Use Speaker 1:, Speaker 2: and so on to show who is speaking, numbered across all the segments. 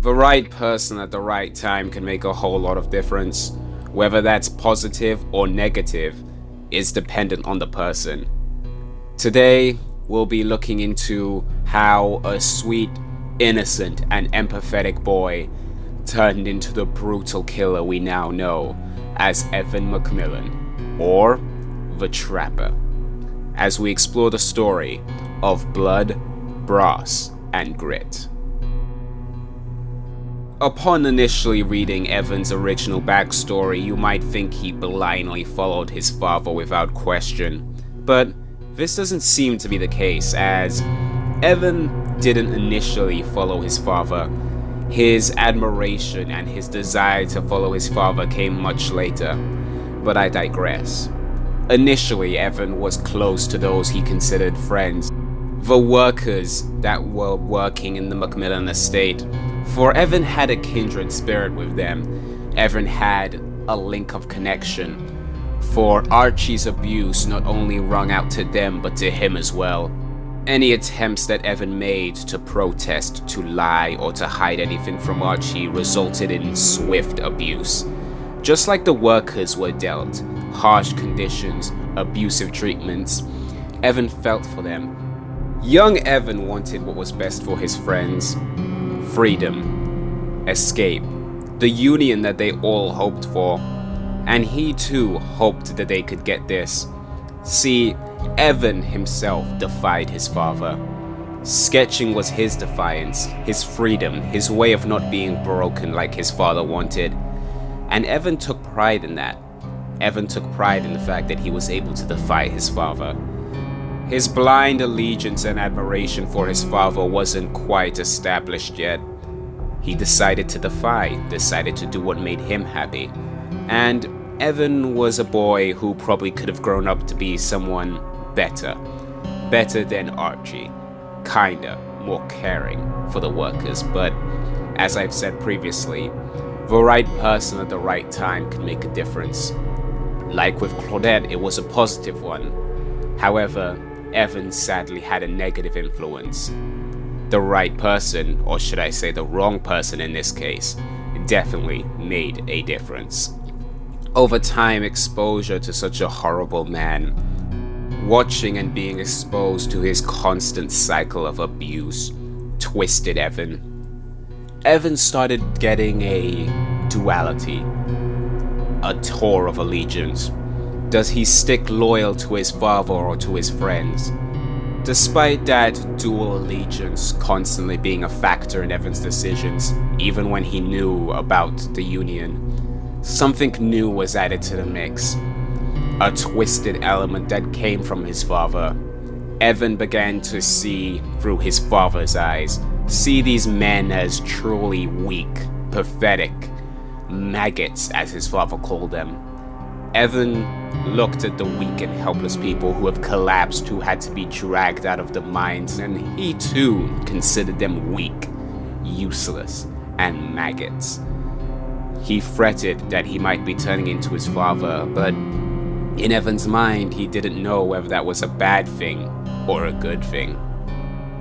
Speaker 1: The right person at the right time can make a whole lot of difference. Whether that's positive or negative is dependent on the person. Today, we'll be looking into how a sweet, innocent, and empathetic boy turned into the brutal killer we now know as Evan McMillan, or the Trapper, as we explore the story of blood, brass, and grit. Upon initially reading Evan's original backstory, you might think he blindly followed his father without question, but this doesn't seem to be the case, as Evan didn't initially follow his father. His admiration and his desire to follow his father came much later, but I digress. Initially, Evan was close to those he considered friends, the workers that were working in the McMillan estate, for Evan had a kindred spirit with them. Evan had a link of connection, for Archie's abuse not only rung out to them but to him as well. Any attempts that Evan made to protest, to lie, or to hide anything from Archie resulted in swift abuse. Just like the workers were dealt harsh conditions, abusive treatments, Evan felt for them. Young Evan wanted what was best for his friends: freedom, escape, the union that they all hoped for, and he too hoped that they could get this. See, Evan himself defied his father. Sketching was his defiance, his freedom, his way of not being broken like his father wanted. And Evan took pride in that. Evan took pride in the fact that he was able to defy his father. His blind allegiance and admiration for his father wasn't quite established yet. He decided to defy, decided to do what made him happy. And Evan was a boy who probably could have grown up to be someone better. Better than Archie. Kinda more caring for the workers, but as I've said previously, the right person at the right time can make a difference. Like with Claudette, it was a positive one. However, Evan sadly had a negative influence. The right person, or should I say the wrong person in this case, definitely made a difference. Over time, exposure to such a horrible man, watching and being exposed to his constant cycle of abuse, twisted Evan. Evan started getting a duality, a tour of allegiance. Does he stick loyal to his father or to his friends? Despite that dual allegiance constantly being a factor in Evan's decisions, even when he knew about the Union, something new was added to the mix. A twisted element that came from his father. Evan began to see through his father's eyes, see these men as truly weak, pathetic, maggots as his father called them. Evan looked at the weak and helpless people who have collapsed, who had to be dragged out of the mines, and he too considered them weak, useless, and maggots. He fretted that he might be turning into his father, but in Evan's mind, he didn't know whether that was a bad thing or a good thing.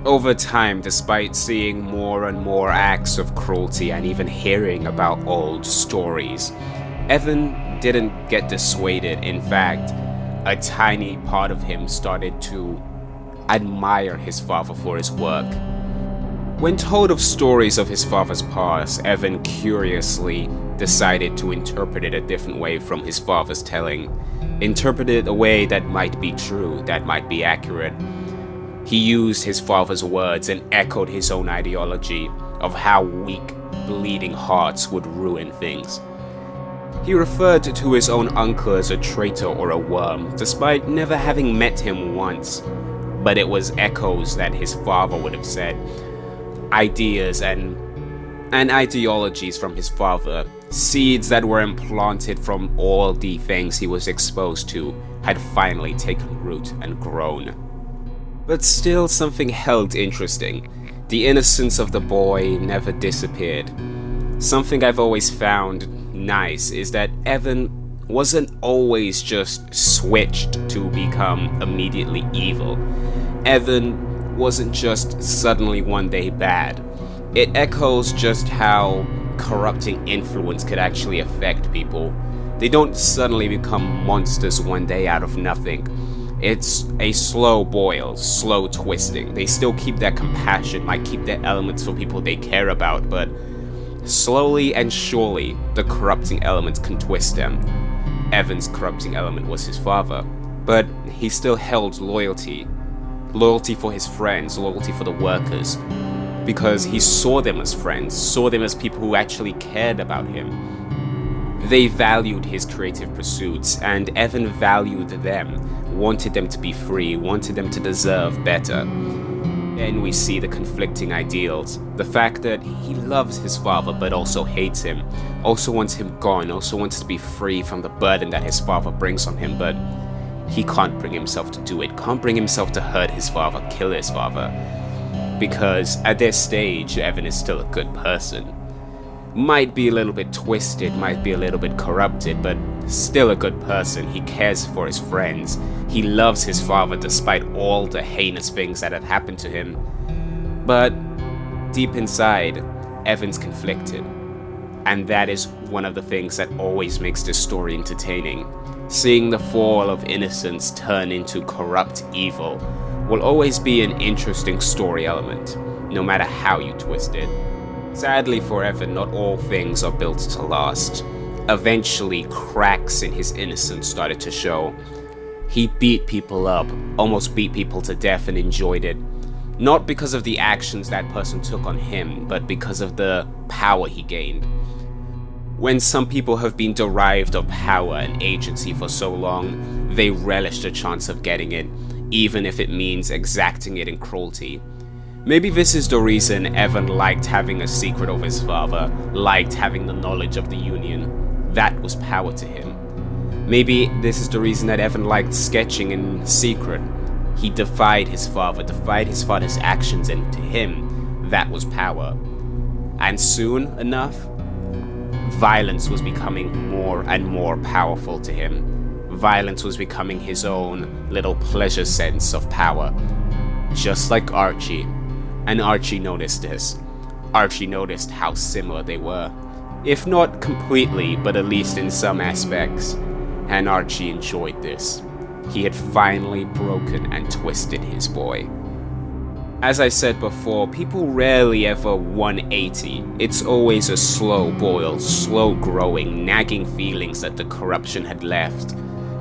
Speaker 1: Over time, despite seeing more and more acts of cruelty and even hearing about old stories, Evan didn't get dissuaded. In fact, a tiny part of him started to admire his father for his work. When told of stories of his father's past, Evan curiously decided to interpret it a different way from his father's telling. Interpret it a way that might be true, that might be accurate. He used his father's words and echoed his own ideology of how weak, bleeding hearts would ruin things. He referred to his own uncle as a traitor or a worm, despite never having met him once. But it was echoes that his father would have said. Ideas and ideologies from his father, seeds that were implanted from all the things he was exposed to, had finally taken root and grown. But still, something held interesting. The innocence of the boy never disappeared. Something I've always found nice is that Evan wasn't always just switched to become immediately evil. Evan wasn't just suddenly one day bad. It echoes just how corrupting influence could actually affect people. They don't suddenly become monsters one day out of nothing. It's a slow boil, slow twisting. They still keep their compassion, might keep their elements for people they care about, but slowly and surely, the corrupting elements can twist them. Evan's corrupting element was his father, but he still held loyalty. Loyalty for his friends, loyalty for the workers, because he saw them as friends, saw them as people who actually cared about him. They valued his creative pursuits, and Evan valued them, wanted them to be free, wanted them to deserve better. Then we see the conflicting ideals. The fact that he loves his father but also hates him, also wants him gone, also wants to be free from the burden that his father brings on him, but he can't bring himself to do it, can't bring himself to hurt his father, kill his father. Because at this stage, Evan is still a good person. Might be a little bit twisted, might be a little bit corrupted, but still a good person. He cares for his friends. He loves his father despite all the heinous things that have happened to him. But deep inside, Evan's conflicted. And that is one of the things that always makes this story entertaining. Seeing the fall of innocence turn into corrupt evil will always be an interesting story element, no matter how you twist it. Sadly for Evan, not all things are built to last. Eventually, cracks in his innocence started to show. He beat people up, almost beat people to death, and enjoyed it. Not because of the actions that person took on him, but because of the power he gained. When some people have been derived of power and agency for so long, they relish the chance of getting it, even if it means exacting it in cruelty. Maybe this is the reason Evan liked having a secret of his father, liked having the knowledge of the Union. That was power to him. Maybe this is the reason that Evan liked sketching in secret. He defied his father's actions, and to him, that was power. And soon enough, violence was becoming more and more powerful to him. Violence was becoming his own little pleasure sense of power. Just like Archie. And Archie noticed this. Archie noticed how similar they were. If not completely, but at least in some aspects. And Archie enjoyed this. He had finally broken and twisted his boy. As I said before, people rarely ever 180. It's always a slow boil, slow growing, nagging feelings that the corruption had left.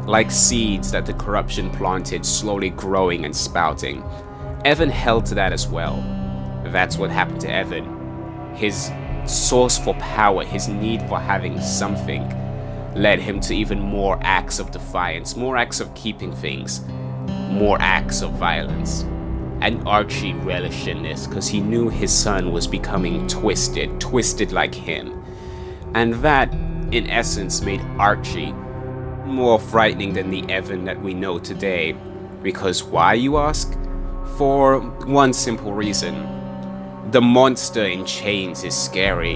Speaker 1: Like seeds that the corruption planted, slowly growing and sprouting. Evan held to that as well. That's what happened to Evan. His source for power, his need for having something, led him to even more acts of defiance, more acts of keeping things, more acts of violence. And Archie relished in this because he knew his son was becoming twisted like him. And that, in essence, made Archie more frightening than the Evan that we know today. Because why, you ask? For one simple reason. The monster in chains is scary.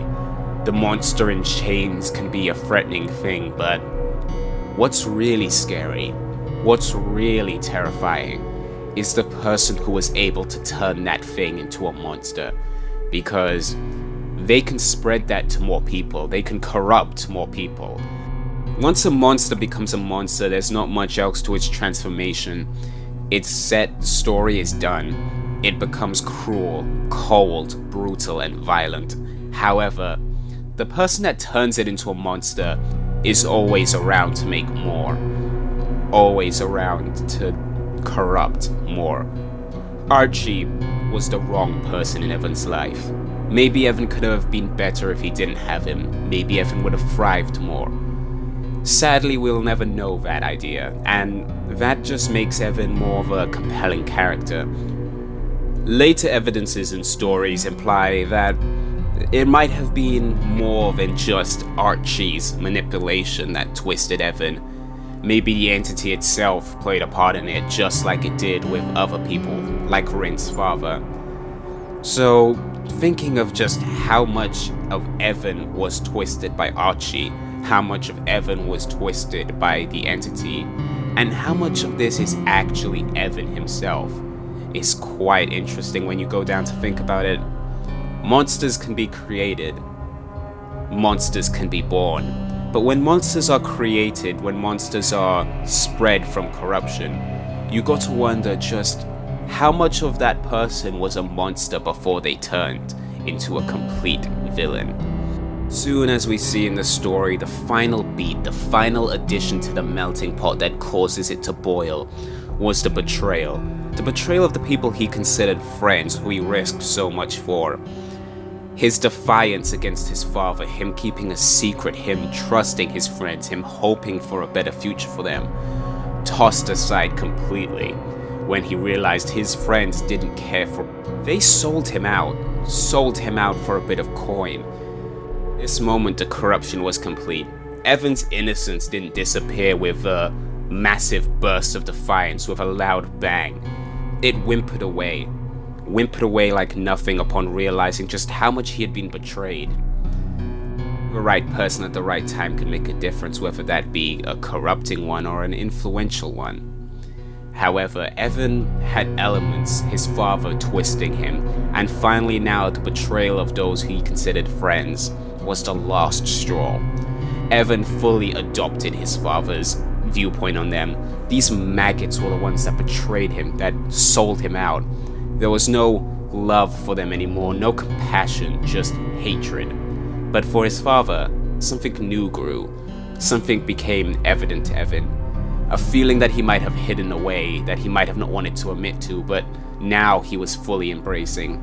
Speaker 1: The monster in chains can be a threatening thing, but what's really scary, what's really terrifying, is the person who was able to turn that thing into a monster. Because they can spread that to more people, they can corrupt more people. Once a monster becomes a monster, there's not much else to its transformation. It's set, the story is done. It becomes cruel, cold, brutal, and violent. However, the person that turns it into a monster is always around to make more. Always around to corrupt more. Archie was the wrong person in Evan's life. Maybe Evan could have been better if he didn't have him. Maybe Evan would have thrived more. Sadly, we'll never know that idea, and that just makes Evan more of a compelling character. Later evidences and stories imply that it might have been more than just Archie's manipulation that twisted Evan. Maybe the entity itself played a part in it, just like it did with other people, like Rin's father. So, thinking of just how much of Evan was twisted by Archie, how much of Evan was twisted by the entity, and how much of this is actually Evan himself, is quite interesting when you go down to think about it. Monsters can be created. Monsters can be born. But when monsters are created, when monsters are spread from corruption, you got to wonder just how much of that person was a monster before they turned into a complete villain. Soon as we see in the story, the final beat, the final addition to the melting pot that causes it to boil, was the betrayal. The betrayal of the people he considered friends, who he risked so much for. His defiance against his father, him keeping a secret, him trusting his friends, him hoping for a better future for them, tossed aside completely when he realized his friends didn't care for him. They sold him out for a bit of coin. This moment the corruption was complete. Evan's innocence didn't disappear with a massive burst of defiance, with a loud bang. It whimpered away like nothing upon realizing just how much he had been betrayed. The right person at the right time can make a difference, whether that be a corrupting one or an influential one. However, Evan had elements, his father twisting him, and finally now the betrayal of those who he considered friends was the last straw. Evan fully adopted his father's viewpoint on them. These maggots were the ones that betrayed him, that sold him out. There was no love for them anymore, no compassion, just hatred. But for his father, something new grew. Something became evident to Evan. A feeling that he might have hidden away, that he might have not wanted to admit to, but now he was fully embracing.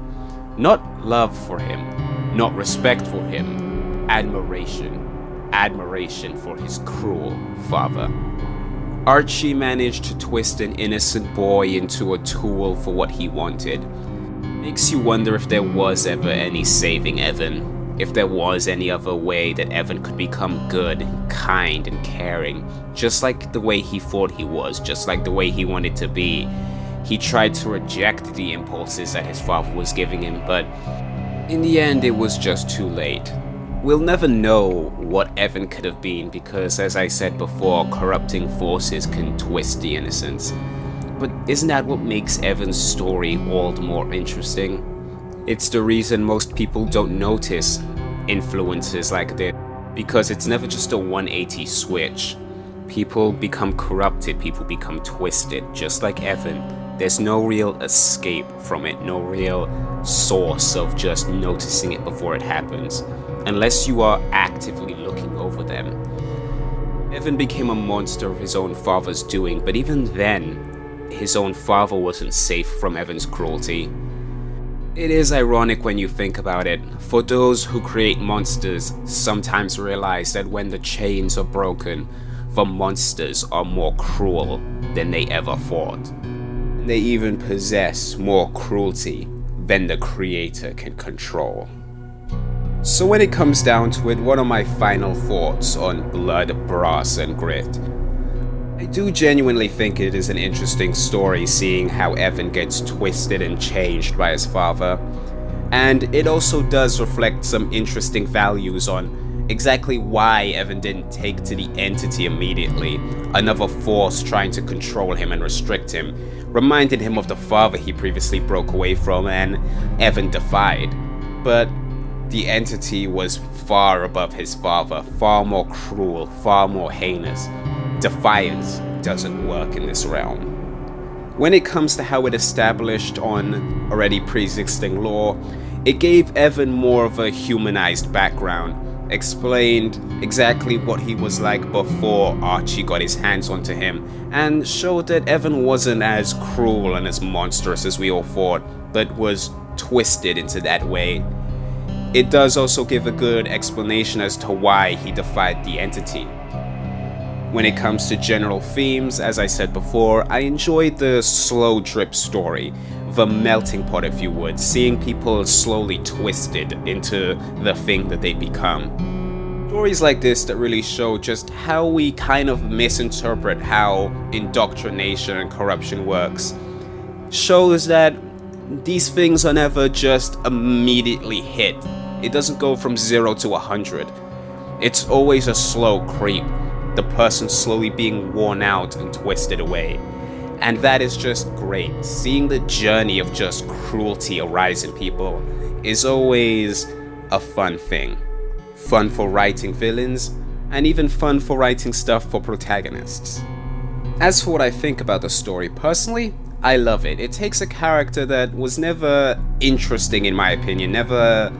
Speaker 1: Not love for him, not respect for him, admiration. Admiration for his cruel father. Archie managed to twist an innocent boy into a tool for what he wanted. Makes you wonder if there was ever any saving Evan, if there was any other way that Evan could become good, kind, and caring, just like the way he thought he was, just like the way he wanted to be. He tried to reject the impulses that his father was giving him, but in the end it was just too late. We'll never know what Evan could have been because, as I said before, corrupting forces can twist the innocence. But isn't that what makes Evan's story all the more interesting? It's the reason most people don't notice influences like this, because it's never just a 180 switch. People become corrupted, people become twisted, just like Evan. There's no real escape from it, no real source of just noticing it before it happens, unless you are actively looking over them. Evan became a monster of his own father's doing, but even then, his own father wasn't safe from Evan's cruelty. It is ironic when you think about it, for those who create monsters sometimes realize that when the chains are broken, the monsters are more cruel than they ever thought. They even possess more cruelty than the creator can control. So when it comes down to it, what are my final thoughts on Blood, Brass, and Grit? I do genuinely think it is an interesting story seeing how Evan gets twisted and changed by his father. And it also does reflect some interesting values on exactly why Evan didn't take to the entity immediately. Another force trying to control him and restrict him reminded him of the father he previously broke away from and Evan defied. But the entity was far above his father, far more cruel, far more heinous. Defiance doesn't work in this realm. When it comes to how it established on already pre-existing lore, it gave Evan more of a humanized background, explained exactly what he was like before Archie got his hands onto him, and showed that Evan wasn't as cruel and as monstrous as we all thought, but was twisted into that way. It does also give a good explanation as to why he defied the entity. When it comes to general themes, as I said before, I enjoyed the slow drip story, the melting pot if you would, seeing people slowly twisted into the thing that they become. Stories like this that really show just how we kind of misinterpret how indoctrination and corruption works. Shows that these things are never just immediately hit. It doesn't go from 0 to 100. It's always a slow creep. The person slowly being worn out and twisted away. And that is just great. Seeing the journey of just cruelty arise in people is always a fun thing. Fun for writing villains, and even fun for writing stuff for protagonists. As for what I think about the story personally, I love it. It takes a character that was never interesting in my opinion, never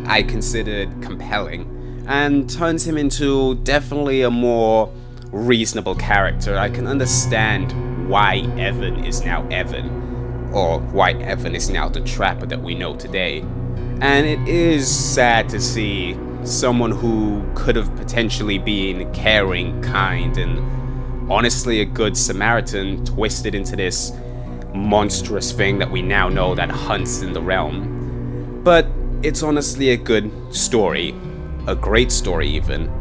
Speaker 1: I considered compelling, and turns him into definitely a more reasonable character. I can understand why Evan is now Evan, or why Evan is now the Trapper that we know today. And it is sad to see someone who could have potentially been caring, kind, and honestly a good Samaritan twisted into this monstrous thing that we now know that hunts in the realm. But it's honestly a good story, a great story even,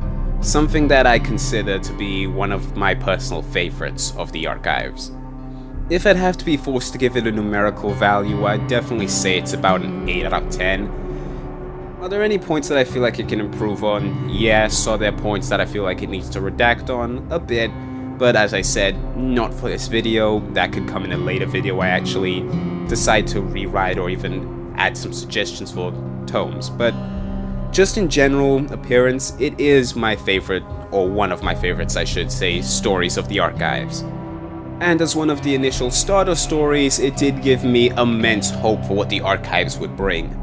Speaker 1: something that I consider to be one of my personal favorites of the archives. If I'd have to be forced to give it a numerical value, I'd definitely say it's about an 8 out of 10. Are there any points that I feel like it can improve on? Yes. Are there points that I feel like it needs to redact on? A bit. But as I said, not for this video. That could come in a later video I actually decide to rewrite or even add some suggestions for tomes. But just in general appearance, it is my favorite, or one of my favorites I should say, stories of the archives. And as one of the initial starter stories, it did give me immense hope for what the archives would bring.